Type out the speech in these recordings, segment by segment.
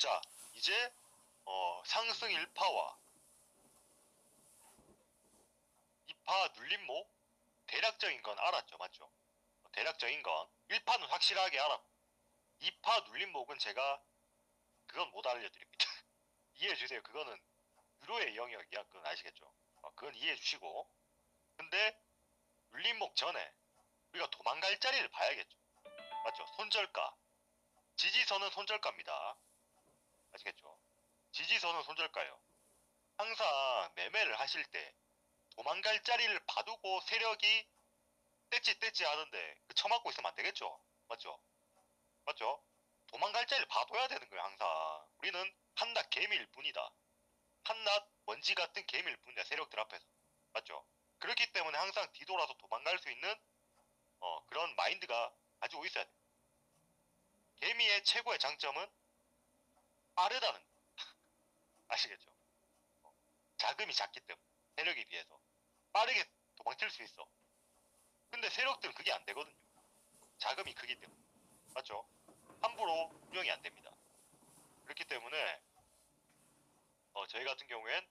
자, 이제 상승 1파와 2파 눌림목 대략적인 건 알았죠, 맞죠? 대략적인 건 1파는 확실하게 알았고 2파 눌림목은 제가 그건 못 알려드립니다. 이해해주세요. 그거는 유로의 영역이야. 그건 아시겠죠? 그건 이해해주시고, 근데 눌림목 전에 우리가 도망갈 자리를 봐야겠죠. 맞죠? 손절가, 지지선은 손절가입니다. 아시겠죠? 지지선은 손절가예요. 항상 매매를 하실 때 도망갈 자리를 봐두고 세력이 떼찌 하는데 처맞고 있으면 안 되겠죠? 맞죠? 맞죠? 도망갈 자리를 봐둬야 되는 거예요. 항상 우리는 한낱 개미일 뿐이다. 한낱 먼지 같은 개미일 뿐이다. 세력들 앞에서. 맞죠? 그렇기 때문에 항상 뒤돌아서 도망갈 수 있는 그런 마인드가 가지고 있어야 돼. 개미의 최고의 장점은 빠르다는 거. 아시겠죠? 자금이 작기 때문에 세력에 비해서 빠르게 도망칠 수 있어. 근데 세력들은 그게 안 되거든요. 자금이 크기 때문에. 맞죠? 함부로 운영이 안 됩니다. 그렇기 때문에 저희 같은 경우엔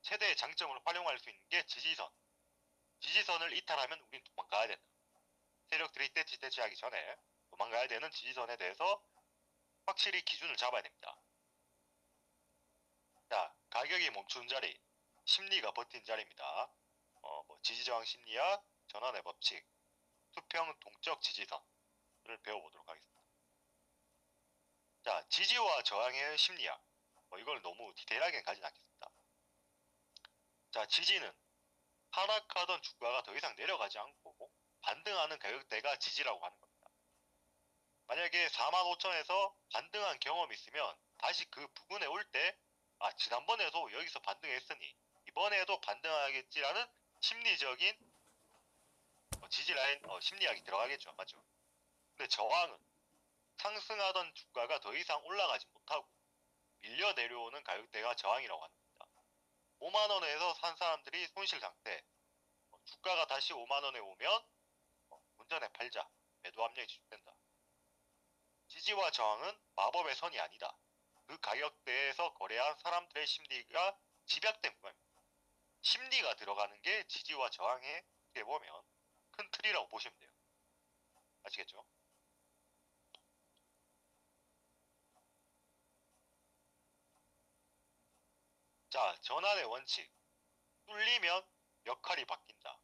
최대의 장점을 활용할 수 있는 게 지지선. 지지선을 이탈하면 우린 도망가야 된다. 세력들이 떼찌 하기 전에 도망가야 되는 지지선에 대해서 확실히 기준을 잡아야 됩니다. 자, 가격이 멈추는 자리, 심리가 버틴 자리입니다. 지지저항 심리학, 전환의 법칙, 수평 동적 지지선을 배워보도록 하겠습니다. 자, 지지와 저항의 심리학. 이걸 너무 디테일하게 가진 않겠습니다. 자, 지지는 하락하던 주가가 더 이상 내려가지 않고 반등하는 가격대가 지지라고 하는 겁니다. 만약에 45,000에서 반등한 경험이 있으면 다시 그 부근에 올 때 지난번에도 여기서 반등했으니 이번에도 반등하겠지라는 심리적인 지지 라인 심리학이 들어가겠죠. 맞죠? 근데 저항은 상승하던 주가가 더 이상 올라가지 못하고 밀려 내려오는 가격대가 저항이라고 합니다. 5만원에서 산 사람들이 손실 상태, 주가가 다시 5만원에 오면 운전에 팔자, 매도 압력이 지속된다. 지지와 저항은 마법의 선이 아니다. 그 가격대에서 거래한 사람들의 심리가 집약된 구간입니다. 심리가 들어가는 게 지지와 저항에 어떻게 보면 큰 틀이라고 보시면 돼요. 아시겠죠? 자, 전환의 원칙. 뚫리면 역할이 바뀐다.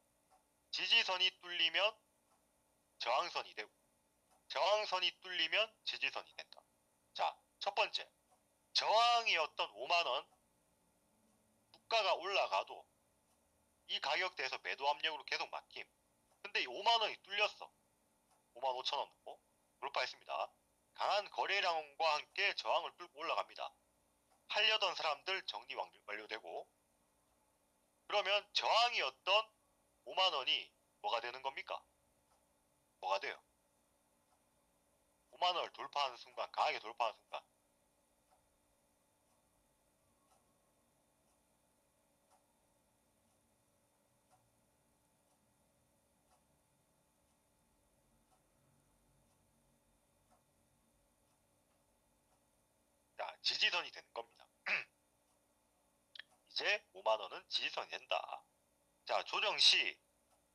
지지선이 뚫리면 저항선이 되고 저항선이 뚫리면 지지선이 된다. 자, 첫 번째. 저항이었던 5만원 주가가 올라가도 이 가격대에서 매도 압력으로 계속 막힘. 근데 이 5만원이 뚫렸어. 55,000원으로 돌파했습니다. 강한 거래량과 함께 저항을 뚫고 올라갑니다. 팔려던 사람들 정리 완료되고, 그러면 저항이었던 5만원이 뭐가 되는 겁니까? 뭐가 돼요? 5만원을 돌파하는 순간, 강하게 돌파하는 순간 자, 지지선이 되는 겁니다. 이제 5만원은 지지선이 된다. 자, 조정 시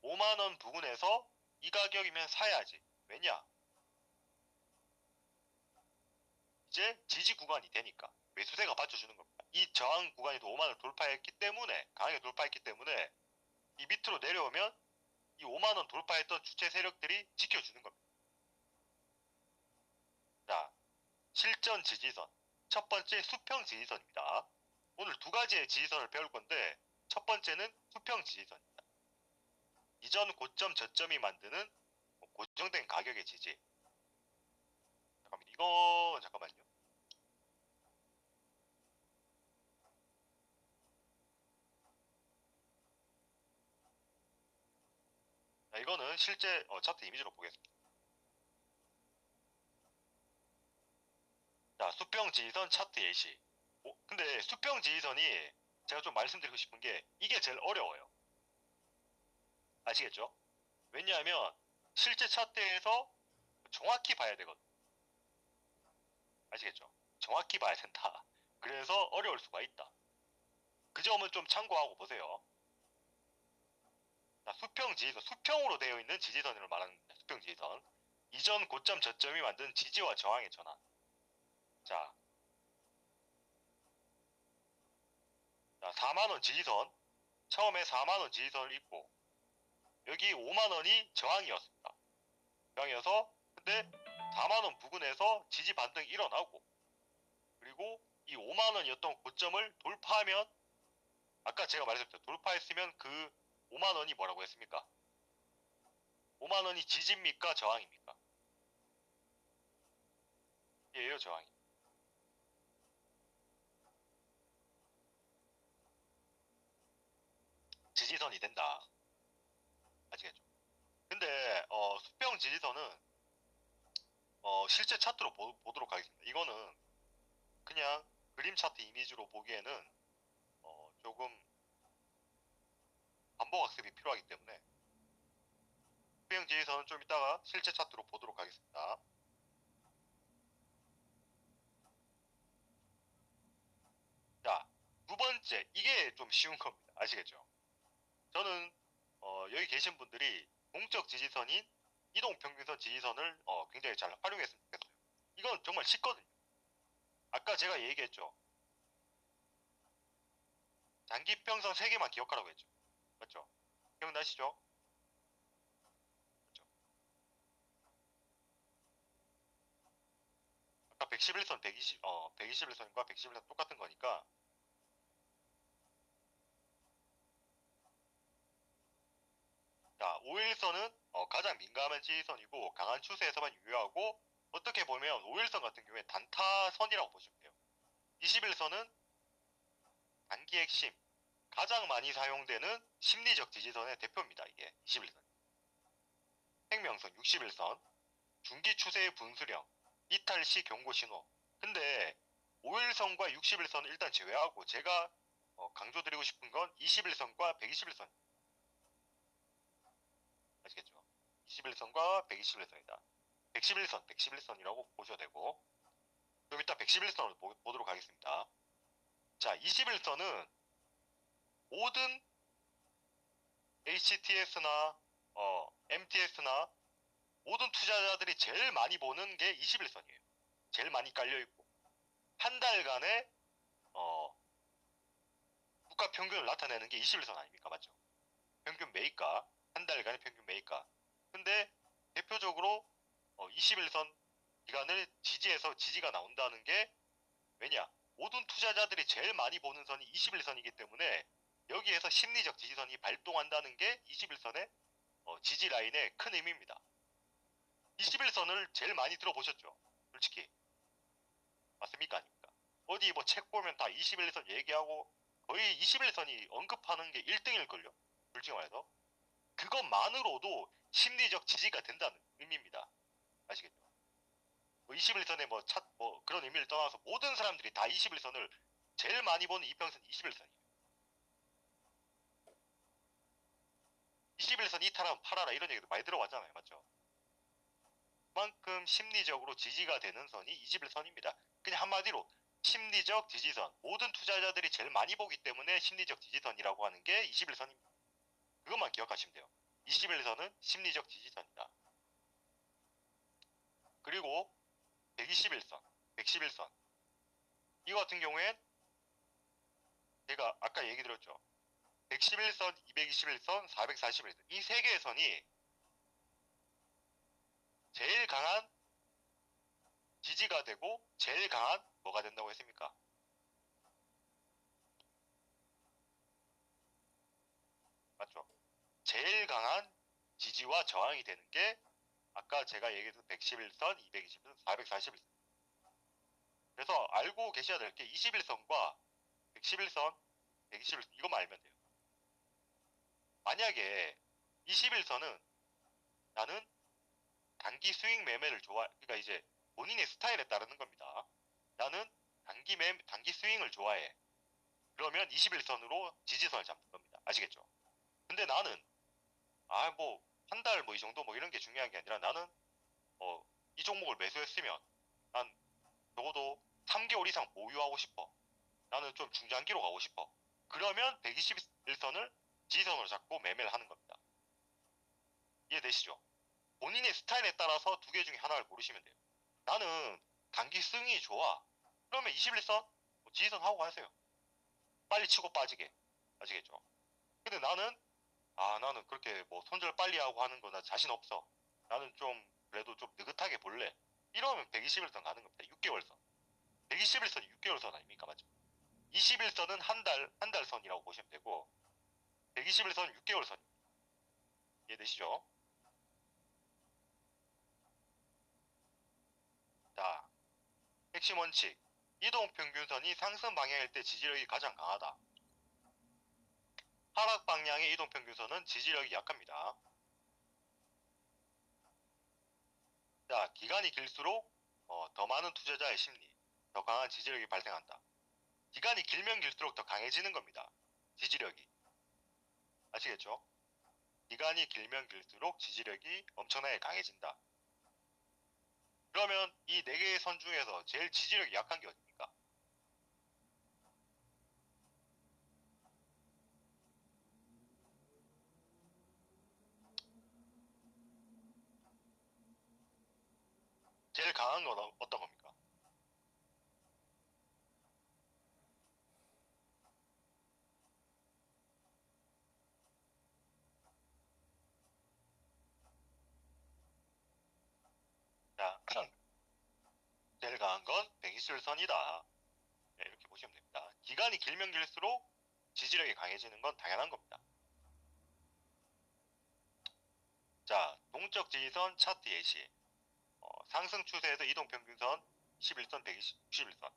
5만원 부근에서 이 가격이면 사야지. 왜냐? 이제 지지 구간이 되니까 매수세가 받쳐주는 겁니다. 이 저항 구간에도 5만원을 돌파했기 때문에, 강하게 돌파했기 때문에 이 밑으로 내려오면 이 5만원 돌파했던 주체 세력들이 지켜주는 겁니다. 자, 실전 지지선. 첫 번째 수평 지지선입니다. 오늘 두 가지의 지지선을 배울 건데 첫 번째는 수평 지지선입니다. 이전 고점 저점이 만드는 고정된 가격의 지지. 잠깐만요. 자, 이거는 실제 차트 이미지로 보겠습니다. 자, 수평 지지선 차트 예시. 근데 수평 지지선이 제가 좀 말씀드리고 싶은 게 이게 제일 어려워요. 아시겠죠? 왜냐하면 실제 차트에서 정확히 봐야 되거든요. 아시겠죠? 정확히 봐야 된다. 그래서 어려울 수가 있다. 그 점은 좀 참고하고 보세요. 자, 수평 지지선, 수평으로 되어 있는 지지선을 말하는 겁니다. 수평 지지선. 이전 고점 저점이 만든 지지와 저항의 전환. 자, 4만원 지지선. 처음에 4만원 지지선을 입고 여기 5만원이 저항이었습니다. 저항이어서 근데 4만원 부근에서 지지 반등이 일어나고 그리고 이 5만원이었던 고점을 돌파하면 아까 제가 말했었죠. 돌파했으면 그 5만원이 뭐라고 했습니까? 5만원이 지지입니까? 저항입니까? 예요, 저항이. 지지선이 된다. 아시겠죠? 근데 수평 지지선은 실제 차트로 보도록 하겠습니다. 이거는 그냥 그림 차트 이미지로 보기에는 조금 반복 학습이 필요하기 때문에 수평 지지선은 좀 이따가 실제 차트로 보도록 하겠습니다. 자, 두 번째, 이게 좀 쉬운 겁니다. 아시겠죠? 저는 여기 계신 분들이 공적 지지선인 이동평균선 지지선을 굉장히 잘 활용했으면 좋겠어요. 이건 정말 쉽거든요. 아까 제가 얘기했죠. 장기평선 3개만 기억하라고 했죠. 맞죠? 기억나시죠? 맞죠? 아까 111선, 121선과 111선 똑같은 거니까 자, 5일선은 가장 민감한 지지선이고 강한 추세에서만 유효하고 어떻게 보면 5일선 같은 경우에 단타선이라고 보시면 돼요. 21선은 단기 핵심, 가장 많이 사용되는 심리적 지지선의 대표입니다. 이게 21선. 생명선 61선, 중기 추세의 분수령, 이탈 시 경고 신호. 근데 5일선과 61선은 일단 제외하고 제가 강조드리고 싶은 건 21선과 121선. 아시겠죠? 21선과 121선이다. 111선, 111선이라고 보셔도 되고 좀 이따 111선을 보도록 하겠습니다. 자, 21선은 모든 HTS나 MTS나 모든 투자자들이 제일 많이 보는 게 21선이에요. 제일 많이 깔려있고 한 달간의 국가 평균을 나타내는 게 21선 아닙니까? 맞죠? 평균 매입가, 한 달간의 평균 매입가. 근데 대표적으로 21선 기간을 지지해서 지지가 나온다는 게 왜냐? 모든 투자자들이 제일 많이 보는 선이 21선이기 때문에 여기에서 심리적 지지선이 발동한다는 게 21선의 지지 라인의 큰 의미입니다. 21선을 제일 많이 들어보셨죠? 솔직히. 맞습니까? 아닙니까? 어디 뭐 책 보면 다 21선 얘기하고 거의 21선이 언급하는 게 1등일걸요? 솔직히 말해서. 그것만으로도 심리적 지지가 된다는 의미입니다. 아시겠죠? 뭐 21선에 뭐 그런 의미를 떠나서 모든 사람들이 다 21선을 제일 많이 보는 이평선 21선이에요. 21선 이탈하면 팔아라 이런 얘기도 많이 들어봤잖아요. 맞죠? 그만큼 심리적으로 지지가 되는 선이 21선입니다. 그냥 한마디로 심리적 지지선. 모든 투자자들이 제일 많이 보기 때문에 심리적 지지선이라고 하는 게 21선입니다. 그것만 기억하시면 돼요. 21선은 심리적 지지선이다. 그리고 121선, 111선. 이거 같은 경우엔 제가 아까 얘기 드렸죠. 111선, 221선, 441선. 이 세 개의 선이 제일 강한 지지가 되고 제일 강한 뭐가 된다고 했습니까? 맞죠? 제일 강한 지지와 저항이 되는 게 아까 제가 얘기했던 111선, 221선, 441선. 그래서 알고 계셔야 될 게 21선과 111선, 121선 이것만 알면 돼요. 만약에 21선은 나는 단기 수익 매매를 그러니까 이제 본인의 스타일에 따르는 겁니다. 나는 단기 스윙을 좋아해. 그러면 21선으로 지지선을 잡는 겁니다. 아시겠죠? 근데 나는 뭐 한 달 뭐 이 정도 뭐 이런 게 중요한 게 아니라 나는 이 종목을 매수했으면 난 적어도 3개월 3개월 이상 보유하고 싶어. 나는 좀 중장기로 가고 싶어. 그러면 121선을 지지선으로 잡고 매매를 하는 겁니다. 이해되시죠? 본인의 스타일에 따라서 두 개 중에 하나를 고르시면 돼요. 나는 단기 승이 좋아. 그러면 21선 지지선 하고 가세요. 빨리 치고 빠지게. 아시겠죠? 근데 나는 그렇게 뭐 손절 빨리 하고 하는 거 나 자신 없어. 나는 좀 그래도 좀 느긋하게 볼래. 이러면 121선 가는 겁니다. 6개월선. 121선이 6개월선 아닙니까? 맞죠? 21선은 한 달 선이라고 보시면 되고 121선 6개월선. 이해되시죠? 자, 핵심 원칙. 이동평균선이 상승 방향일 때 지지력이 가장 강하다. 하락 방향의 이동평균선은 지지력이 약합니다. 자, 기간이 길수록 더 많은 투자자의 심리, 더 강한 지지력이 발생한다. 기간이 길면 길수록 더 강해지는 겁니다. 지지력이. 아시겠죠? 기간이 길면 길수록 지지력이 엄청나게 강해진다. 그러면 이 네 개의 선 중에서 제일 지지력이 약한 게 어딥니까? 제일 강한 건 어떤 겁니까? 자, 제일 강한 건 121선이다. 네, 이렇게 보시면 됩니다. 기간이 길면 길수록 지지력이 강해지는 건 당연한 겁니다. 자, 동적 지지선 차트 예시. 상승 추세에서 이동평균선 21선, 161선.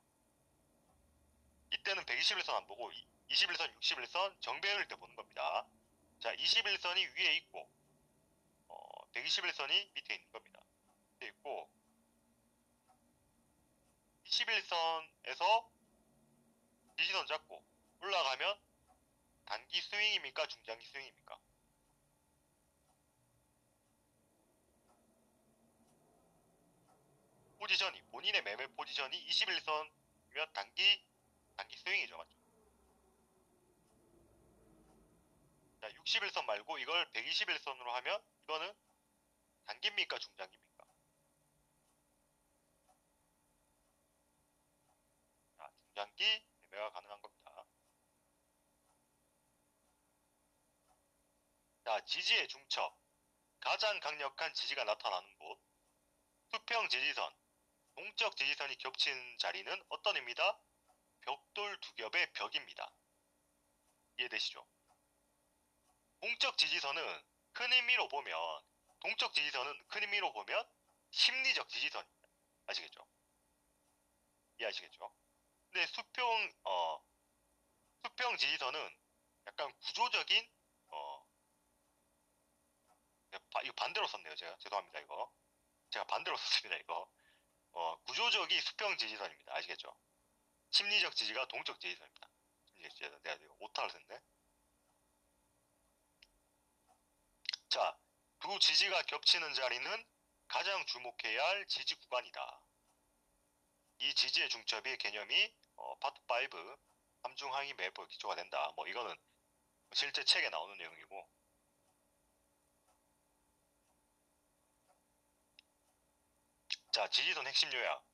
이때는 121선 안 보고 21선, 61선 정배율 때 보는 겁니다. 자, 21선이 위에 있고 121선이 밑에 있는 겁니다. 밑에 있고 21선에서 지지선 잡고 올라가면 단기 스윙입니까? 중장기 스윙입니까? 포지션이 본인의 매매 포지션이 21선이면 단기 스윙이죠, 맞죠? 자, 61선 말고 이걸 121선으로 하면 이거는 단기입니까? 중장기입니까? 자, 중장기 매매가 가능한 겁니다. 자, 지지의 중첩. 가장 강력한 지지가 나타나는 곳. 수평 지지선, 동적 지지선이 겹친 자리는 어떤 입니다? 벽돌 두 겹의 벽입니다. 이해되시죠? 동적 지지선은 큰 의미로 보면 동적 지지선은 큰 의미로 보면 심리적 지지선입니다. 아시겠죠? 이해하시겠죠? 근데 수평 지지선은 약간 구조적인 이거 반대로 썼네요. 제가 죄송합니다. 이거 제가 반대로 썼습니다. 이거 구조적이 수평 지지선입니다. 아시겠죠? 심리적 지지가 동적 지지선입니다. 심리적 지지선 내가 이거 오타를 썼네. 자, 두 지지가 겹치는 자리는 가장 주목해야 할 지지 구간이다. 이 지지의 중첩의 개념이 파트 5 삼중항이 매입에 기초가 된다. 뭐 이거는 실제 책에 나오는 내용이고 자, 지지선 핵심 요약.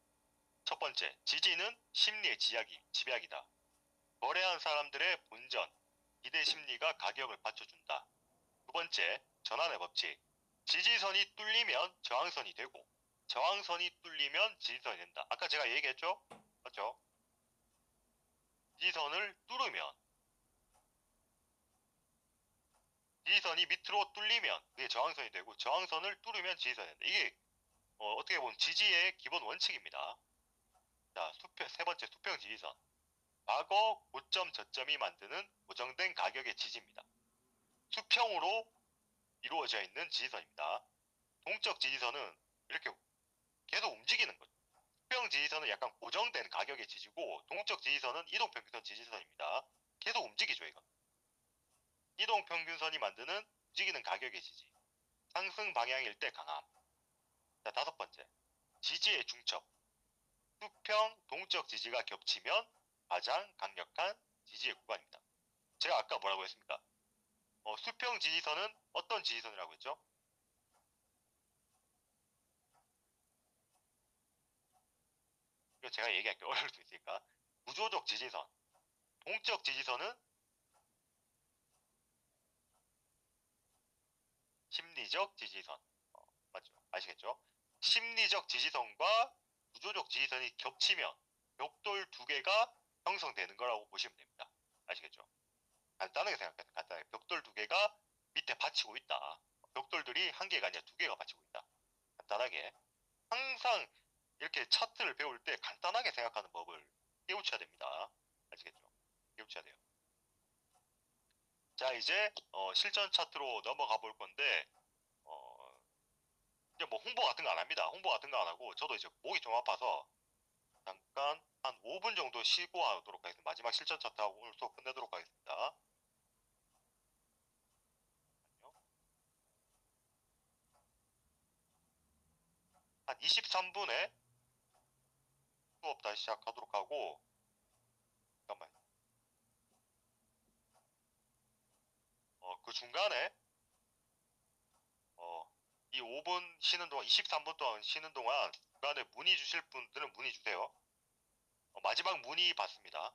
첫 번째, 지지는 심리의 집약이다. 거래한 사람들의 본전, 기대 심리가 가격을 받쳐준다. 두 번째, 전환의 법칙. 지지선이 뚫리면 저항선이 되고 저항선이 뚫리면 지지선이 된다. 아까 제가 얘기했죠? 맞죠? 지지선을 뚫으면 지지선이 밑으로 뚫리면 그게 저항선이 되고 저항선을 뚫으면 지지선이 된다. 이게 어떻게 보면 지지의 기본 원칙입니다. 자, 세 번째 수평 지지선. 과거 고점 저점이 만드는 고정된 가격의 지지입니다. 수평으로 이루어져 있는 지지선입니다. 동적 지지선은 이렇게 계속 움직이는 거죠. 수평 지지선은 약간 고정된 가격의 지지고 동적 지지선은 이동평균선 지지선입니다. 계속 움직이죠, 이건. 이동평균선이 만드는 움직이는 가격의 지지. 상승 방향일 때 강함. 자, 다섯 번째. 지지의 중첩. 수평 동적 지지가 겹치면 가장 강력한 지지의 구간입니다. 제가 아까 뭐라고 했습니까? 수평 지지선은 어떤 지지선이라고 했죠? 이거 제가 얘기할게요. 어려울 수 있으니까. 구조적 지지선. 동적 지지선은 심리적 지지선. 맞죠? 아시겠죠? 심리적 지지선과 구조적 지지선이 겹치면 벽돌 두 개가 형성되는 거라고 보시면 됩니다. 아시겠죠? 간단하게 생각해요. 간단하게. 벽돌 두 개가 밑에 받치고 있다. 벽돌들이 한 개가 아니라 두 개가 받치고 있다. 간단하게. 항상 이렇게 차트를 배울 때 간단하게 생각하는 법을 깨우쳐야 됩니다. 아시겠죠? 깨우쳐야 돼요. 자, 이제 실전 차트로 넘어가 볼 건데 이제 뭐 홍보 같은 거 안 합니다. 홍보 같은 거 안 하고 저도 이제 목이 좀 아파서 잠깐 한 5분 정도 쉬고 하도록 하겠습니다. 마지막 실전 차트하고 오늘 수업 끝내도록 하겠습니다. 한 23분에 수업 다시 시작하도록 하고 잠깐만 그 중간에 이 5분 쉬는 동안 23분 동안 쉬는 동안 중간에 문의 주실 분들은 문의 주세요. 마지막 문의 받습니다.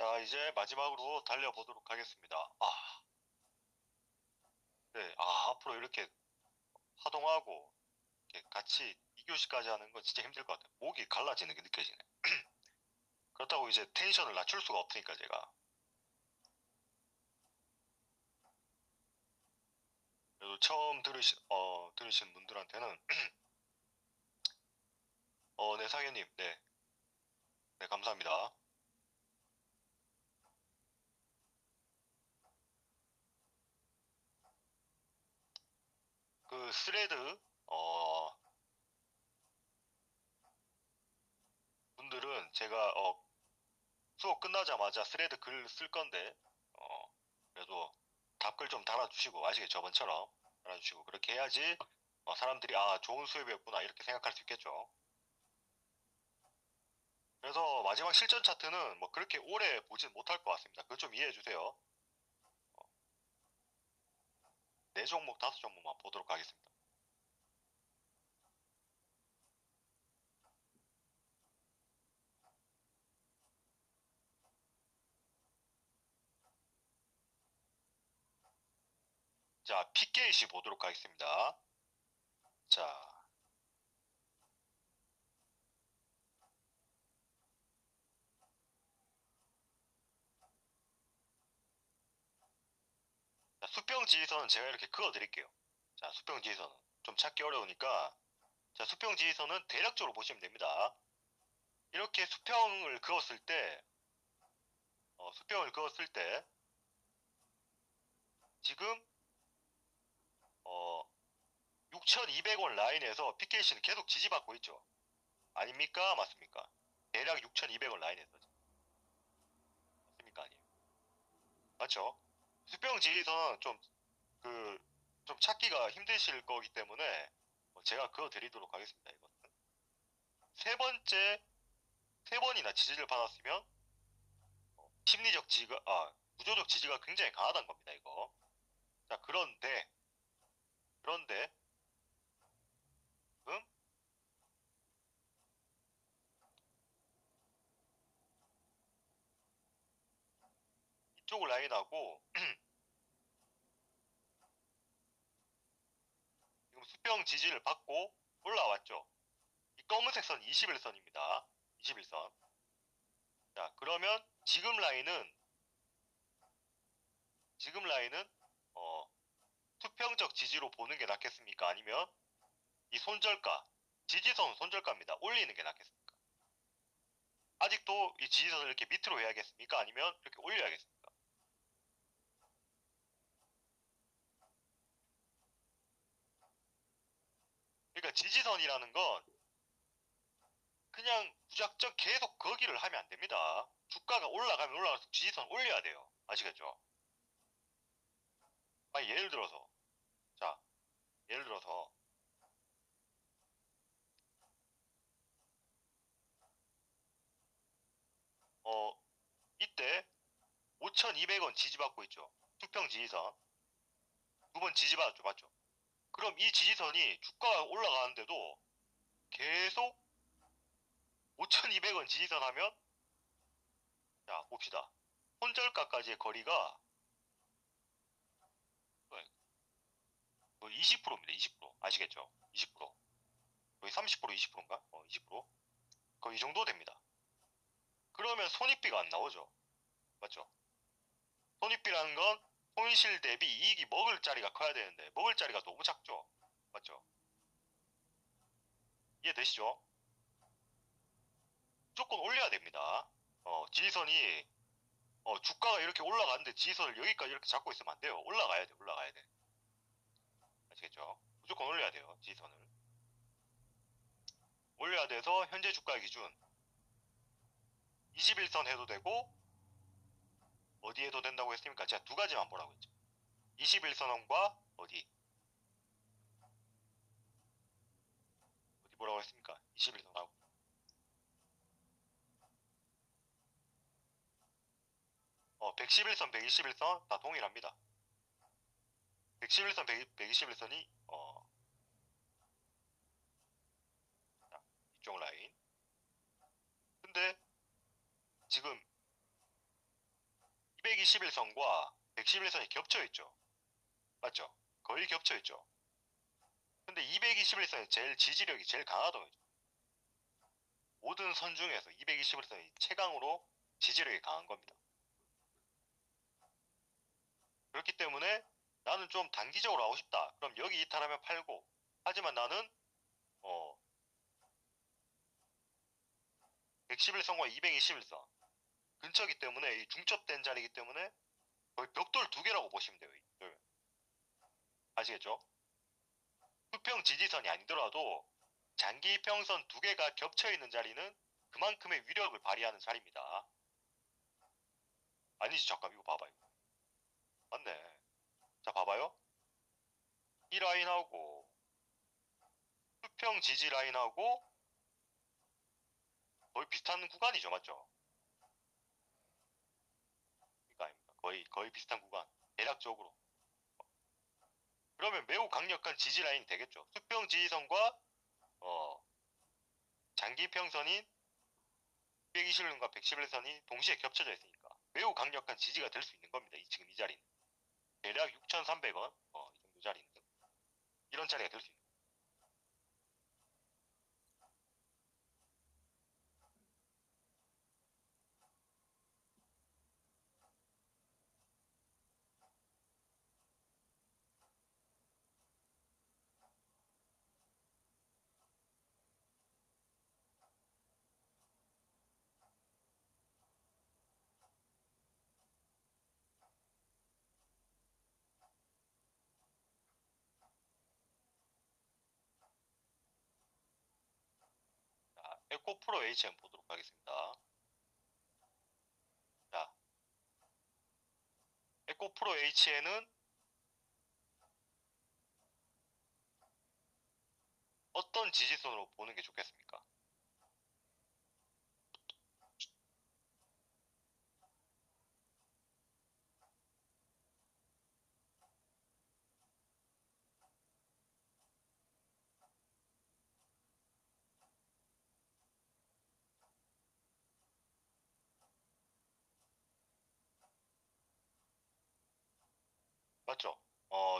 자, 이제 마지막으로 달려보도록 하겠습니다. 네, 앞으로 이렇게 하동하고 이렇게 같이 2교시까지 하는 건 진짜 힘들 것 같아요. 목이 갈라지는 게 느껴지네. 그렇다고 이제 텐션을 낮출 수가 없으니까 제가. 그래도 처음 들으신 분들한테는 네, 상현님, 네, 네, 감사합니다. 그 스레드 어 분들은 제가 수업 끝나자마자 스레드 글 쓸 건데 어 그래도 답글 좀 달아주시고 아시겠죠? 저번처럼 달아주시고 그렇게 해야지 사람들이 좋은 수업이었구나 이렇게 생각할 수 있겠죠. 그래서 마지막 실전 차트는 뭐 그렇게 오래 보진 못할 것 같습니다. 그거 좀 이해해 주세요. 네 종목 다섯 종목만 보도록 하겠습니다. 자, PKC 보도록 하겠습니다. 자, 수평 지지선은 제가 이렇게 그어 드릴게요. 자, 수평 지지선은 좀 찾기 어려우니까 자, 수평 지지선은 대략적으로 보시면 됩니다. 이렇게 수평을 그었을 때 지금 어 6,200원 라인에서 PKC는 계속 지지받고 있죠. 아닙니까? 맞습니까? 대략 6,200원 라인에서 맞습니까? 아니에요. 맞죠? 수평 지지선 그, 좀 찾기가 힘드실 거기 때문에 제가 그거 드리도록 하겠습니다. 이거는 세 번째 세 번이나 지지를 받았으면 심리적 지지가 구조적 지지가 굉장히 강하다는 겁니다. 이거. 자, 그런데 지금 이쪽 라인하고 지금 수평 지지를 받고 올라왔죠. 이 검은색 선 21선입니다. 21선. 자, 그러면 지금 라인은 어, 수평적 지지로 보는 게 낫겠습니까? 아니면 이 손절가, 지지선 손절가입니다. 올리는 게 낫겠습니까? 아직도 이 지지선을 이렇게 밑으로 해야겠습니까? 아니면 이렇게 올려야겠습니까? 그러니까 지지선이라는 건 그냥 무작정 계속 거기를 하면 안 됩니다. 주가가 올라가면 올라갈수록 지지선 올려야 돼요. 아시겠죠? 예를 들어서 자, 예를 들어서 어 이때 5,200원 지지받고 있죠. 수평 지지선 두 번 지지받았죠, 맞죠? 그럼 이 지지선이 주가가 올라가는데도 계속 5,200원 지지선 하면 자 봅시다. 손절가까지의 거리가 20%입니다. 20% 아시겠죠? 20% 거의 30% 20%인가? 20% 거의 이 정도 됩니다. 그러면 손익비가 안 나오죠. 맞죠? 손익비라는 건 손실 대비 이익이 먹을 자리가 커야 되는데 먹을 자리가 너무 작죠. 맞죠? 이해되시죠? 무조건 올려야 됩니다. 지지선이 주가가 이렇게 올라가는데 지지선을 여기까지 이렇게 잡고 있으면 안 돼요. 올라가야 돼, 올라가야 돼. 아시겠죠? 무조건 올려야 돼요, 지지선을. 올려야 돼서 현재 주가 기준 21선 해도 되고 어디 해도 된다고 했으니까 제가 두 가지만 보라고 했죠. 21선과 어디 보라고 했습니까? 21선하고 111선, 121선 다 동일합니다. 111선, 121선이 이쪽 라인. 근데 지금 221선과 111선이 겹쳐있죠. 맞죠? 거의 겹쳐있죠. 근데 221선이 제일 지지력이 제일 강하더군요. 모든 선 중에서 221선이 최강으로 지지력이 강한 겁니다. 그렇기 때문에 나는 좀 단기적으로 하고 싶다. 그럼 여기 이탈하면 팔고. 하지만 나는 111선과 221선 근처기 때문에 이 중첩된 자리이기 때문에 거의 벽돌 두 개라고 보시면 돼요. 아시겠죠? 수평 지지선이 아니더라도 장기 이평선 두 개가 겹쳐 있는 자리는 그만큼의 위력을 발휘하는 자리입니다. 아니지, 잠깐 이거 봐봐요. 맞네. 자, 봐봐요. 이 라인하고 수평 지지 라인하고 거의 비슷한 구간이죠, 맞죠? 그러니까 아닙니다. 거의 비슷한 구간. 대략적으로. 그러면 매우 강력한 지지 라인이 되겠죠. 수평 지지선과 장기 평선인 221선과 111선이 동시에 겹쳐져 있으니까 매우 강력한 지지가 될 수 있는 겁니다. 지금 이 자리는. 대략 6,300원 이 정도 자리인데 이런 자리가 될 수 있는. 자, 에코프로 HM 보도록 하겠습니다. 자, 에코프로 HM은 어떤 지지선으로 보는 게 좋겠습니까? 맞죠?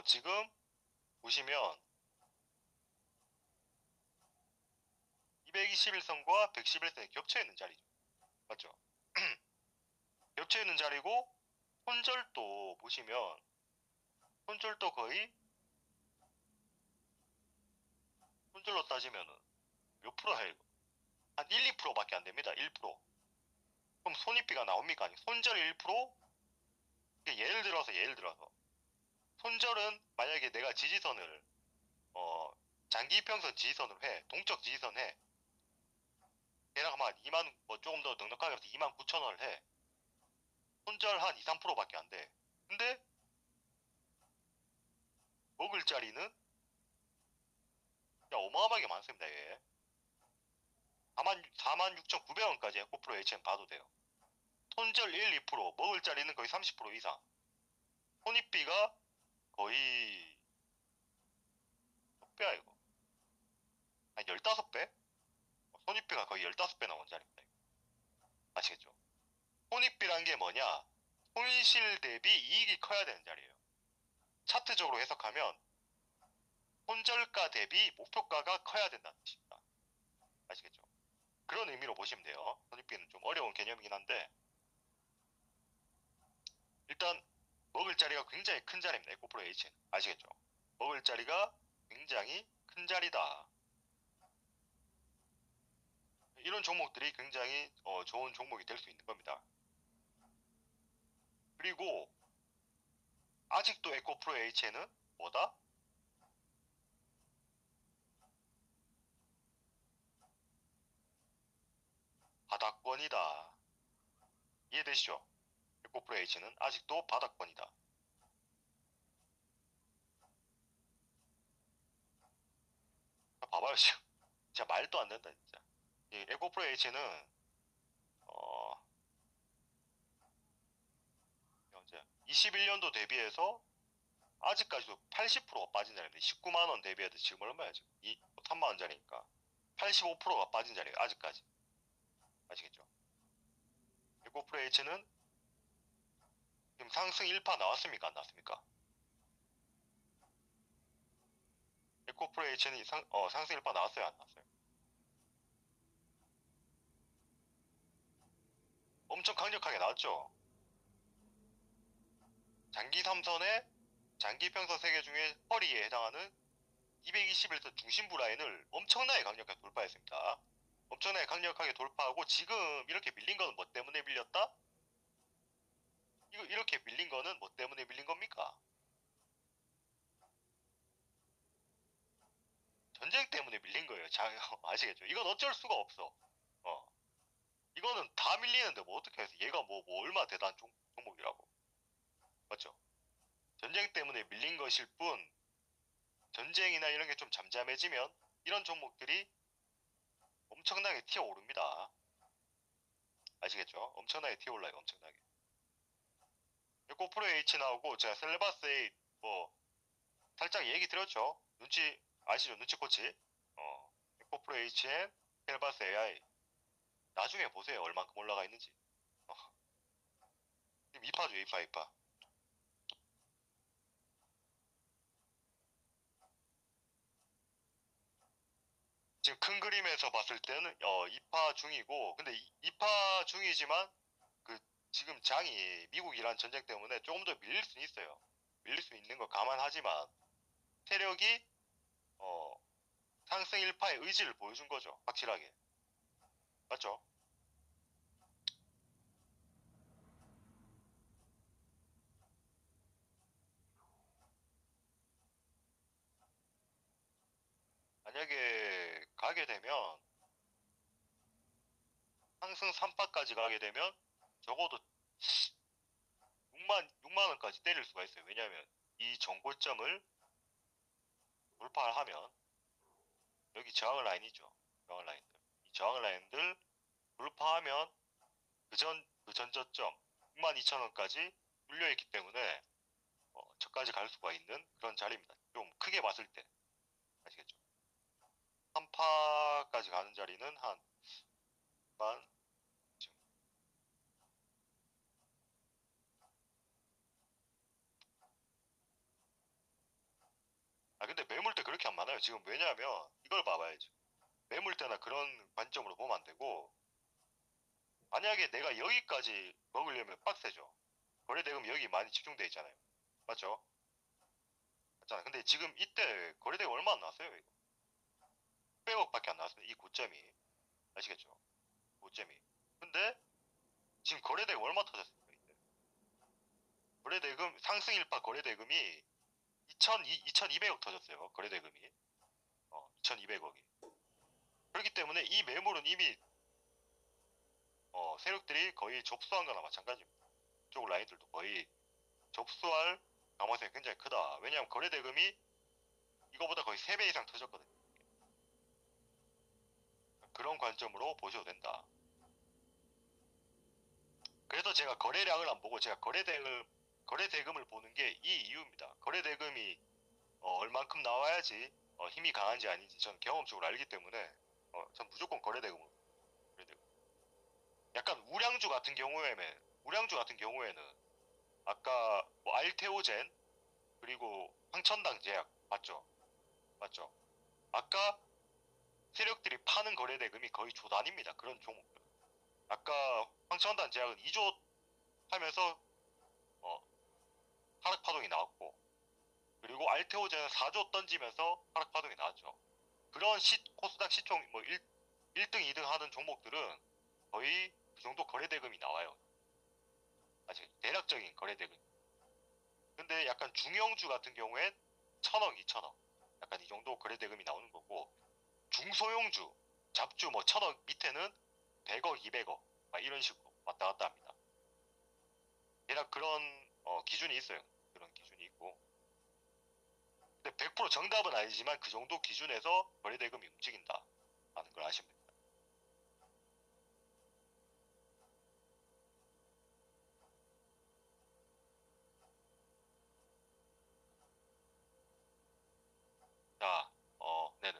지금 보시면 221선과 111선이 겹쳐 있는 자리죠. 맞죠? 겹쳐 있는 자리고 손절도 보시면 손절도 거의 손절로 따지면은 몇 프로 해요? 한 1, 2%밖에 안 됩니다. 1%. 그럼 손익비가 나옵니까? 아니, 손절 1%? 예를 들어서 손절은 만약에 내가 지지선을 장기 이평선 지지선으로 해. 동적 지지선 해. 대략 한 2만 뭐 조금 더 넉넉하게 해서 2만 9천 원을 해. 손절 한 2, 3%밖에 안 돼. 근데 먹을 자리는 야 어마어마하게 많습니다. 얘. 46,900원까지 에코프로 HM 봐도 돼요. 손절 1, 2%, 먹을 자리는 거의 30% 이상. 손익비가 거의 몇 배야 이거? 한 15배? 손익비가 거의 15배 나온 자리입니다. 아시겠죠? 손익비란 게 뭐냐? 손실 대비 이익이 커야 되는 자리예요. 차트적으로 해석하면 손절가 대비 목표가가 커야 된다는 뜻입니다. 아시겠죠? 그런 의미로 보시면 돼요. 손익비는 좀 어려운 개념이긴 한데 일단 먹을 자리가 굉장히 큰 자리입니다. 에코프로 H는. 아시겠죠? 먹을 자리가 굉장히 큰 자리다. 이런 종목들이 굉장히 좋은 종목이 될 수 있는 겁니다. 그리고 아직도 에코프로 H에는 뭐다? 바닥권이다. 이해되시죠? 에코프로 H는 아직도 바닥권이다. 봐봐요 지금. 진짜 말도 안 된다 진짜. 이 에코프로 H는 어, 언제 21년도 대비해서 아직까지도 80%가 빠진 자리인데 19만 원 대비해도 지금 얼마야 지금? 3만 원짜리니까 85%가 빠진 자리예요 아직까지. 아시겠죠? 에코프로 H는 지금 상승 1파 나왔습니까? 안 나왔습니까? 에코프레이션이 상승 1파 나왔어요? 안 나왔어요? 엄청 강력하게 나왔죠? 장기 3선에 장기 평선 3개 중에 허리에 해당하는 221선 중심부 라인을 엄청나게 강력하게 돌파했습니다. 엄청나게 강력하게 돌파하고 지금 이렇게 밀린 거는 뭐 때문에 밀렸다? 이렇게 밀린 거는 뭐 때문에 밀린 겁니까? 전쟁 때문에 밀린 거예요. 아시겠죠? 이건 어쩔 수가 없어. 이거는 다 밀리는데 뭐 어떻게 해서 얘가 뭐 얼마 대단한 종목이라고. 맞죠? 전쟁 때문에 밀린 것일 뿐, 전쟁이나 이런 게 좀 잠잠해지면 이런 종목들이 엄청나게 튀어오릅니다. 아시겠죠? 엄청나게 튀어올라요. 엄청나게. 고프로 H 나오고 제가 셀레바스 A 뭐 살짝 얘기 드렸죠. 눈치 아시죠? 눈치코치. 고프로 HN 셀레바스 AI 나중에 보세요. 얼만큼 올라가 있는지. 지금 2파죠. 2파. 지금 큰 그림에서 봤을 때는 2파 중이고, 근데 2파 중이지만 그 지금 장이 미국 이란 전쟁 때문에 조금 더 밀릴 수는 있어요. 밀릴 수 있는 거 감안하지만 세력이 어, 상승 1파의 의지를 보여준 거죠. 확실하게. 맞죠? 만약에 가게 되면 상승 3파까지 가게 되면 적어도 6만 원까지 때릴 수가 있어요. 왜냐하면 이 정고점을 돌파를 하면 여기 저항 라인이죠. 저항 라인들. 이 저항 라인들 돌파하면 그 전 저점 62,000원까지 뚫려있기 때문에 저까지 갈 수가 있는 그런 자리입니다. 좀 크게 봤을 때 아시겠죠? 3파까지 가는 자리는 만 지금 근데 매물대 그렇게 안 많아요. 지금 왜냐하면 이걸 봐봐야지. 매물대나 그런 관점으로 보면 안 되고 만약에 내가 여기까지 먹으려면 빡세죠. 거래대금 여기 많이 집중돼 있잖아요. 맞죠? 맞잖아. 근데 지금 이때 거래대금 얼마 안 나왔어요? 이거. 100억밖에 안 나왔어요. 이 고점이. 아시겠죠? 고점이. 근데 지금 거래대금 얼마 터졌습니까? 이때? 거래대금 상승 일파 거래대금이 2,200억 터졌어요. 거래대금이. 2,200억이. 그렇기 때문에 이 매물은 이미 세력들이 거의 접수한 거나 마찬가지입니다. 이쪽 라인들도 거의 접수할 가능성이 굉장히 크다. 왜냐하면 거래 대금이 이거보다 거의 3배 이상 터졌거든요. 그런 관점으로 보셔도 된다. 그래서 제가 거래량을 안 보고 제가 거래 대금을 보는 게 이 이유입니다. 거래 대금이 얼만큼 나와야지 힘이 강한지 아닌지 저는 경험적으로 알기 때문에 전 무조건 거래 대금으로. 거래 대금. 약간 우량주 같은 경우에는 아까 뭐 알테오젠 그리고 황천당 제약 맞죠? 맞죠? 아까 세력들이 파는 거래 대금이 거의 조 단위입니다. 그런 종목들. 아까 황천당 제약은 2조 하면서 어, 하락 파동이 나왔고 그리고 알테오젠은 4조 던지면서 하락 파동이 나왔죠. 그런 코스닥 시총 뭐 1등, 2등 하는 종목들은 거의 그 정도 거래 대금이 나와요. 아직 대략적인 거래 대금. 근데 약간 중형주 같은 경우엔 1,000억, 2,000억 약간 이 정도 거래 대금이 나오는 거고 중소형주 잡주 뭐 1,000억 밑에는 100억, 200억 막 이런 식으로 왔다 갔다 합니다. 대략 그런 기준이 있어요. 그런 기준이 있고 근데 100% 정답은 아니지만 그 정도 기준에서 거래 대금이 움직인다 라는 걸 아시면 됩니다. 자, 네네.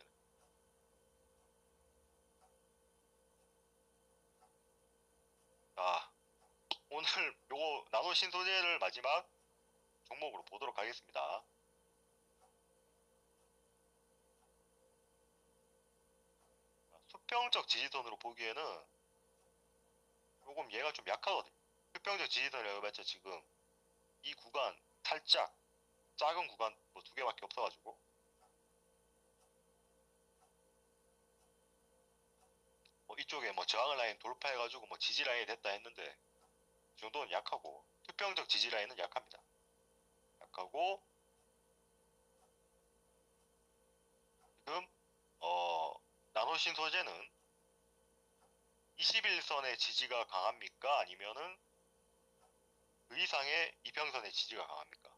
자, 오늘 요거 나노 신소재를 마지막 종목으로 보도록 하겠습니다. 수평적 지지선으로 보기에는 조금 얘가 좀 약하거든요. 수평적 지지선이라고 해봤자 지금 이 구간 살짝 작은 구간 뭐 두 개밖에 없어가지고 뭐 이쪽에 뭐 저항 라인 돌파해가지고 뭐 지지 라인이 됐다 했는데 이 정도는 약하고 수평적 지지 라인은 약합니다. 약하고 지금 나노신 소재는 21선의 지지가 강합니까? 아니면은 그 이상의 이평선의 지지가 강합니까?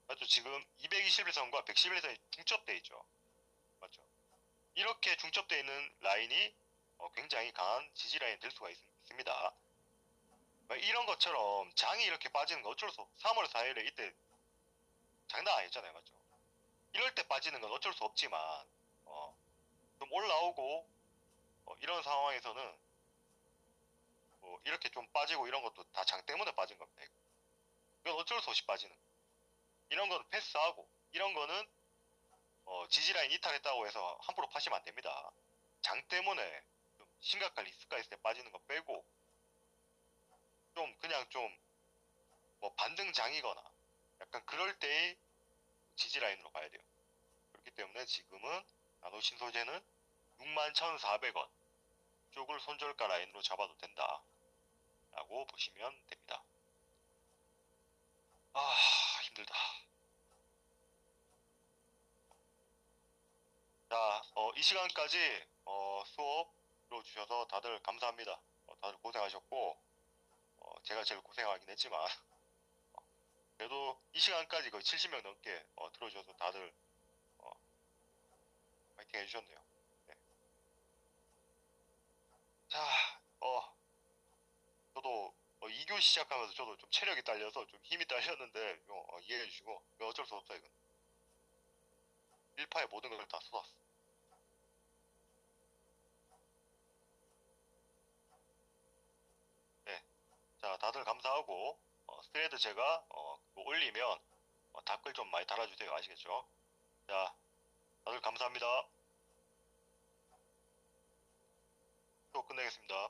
맞죠? 지금 221선과 111선이 중첩돼 있죠. 맞죠? 이렇게 중첩되어 있는 라인이 굉장히 강한 지지 라인이 될 수가 있습니다. 이런 것처럼 장이 이렇게 빠지는 거 어쩔 수 없. 3월 4일에 이때 장난 아니었잖아요, 맞죠? 이럴 때 빠지는 건 어쩔 수 없지만 좀 올라오고 이런 상황에서는 이렇게 좀 빠지고 이런 것도 다 장 때문에 빠진 겁니다. 이건 어쩔 수 없이 빠지는. 이런 거는 패스하고 이런 거는 지지 라인 이탈했다고 해서 함부로 파시면 안 됩니다. 장 때문에 좀 심각한 리스크가 있을 때 빠지는 거 빼고 좀 그냥 좀 뭐 반등장이거나 약간 그럴 때의 지지 라인으로 가야 돼요. 그렇기 때문에 지금은 나노 신소재는 61,400원 쪽을 손절가 라인으로 잡아도 된다 라고 보시면 됩니다. 아, 힘들다. 자, 이 시간까지 수업 들어주셔서 다들 감사합니다. 다들 고생하셨고 제가 제일 고생하긴 했지만 그래도 이 시간까지 거의 70명 넘게 들어주셔서 다들 파이팅 해주셨네요. 네. 자, 저도 2교 시작하면서 저도 좀 체력이 딸려서 좀 힘이 딸렸는데 이해해 주시고 이거 어쩔 수 없어요. 이건 1파에 모든 걸 다 쏟았어. 네. 자, 다들 감사하고 스트레드 제가 그거 올리면 댓글 좀 많이 달아주세요. 아시겠죠? 자, 다들 감사합니다. 또 끝내겠습니다.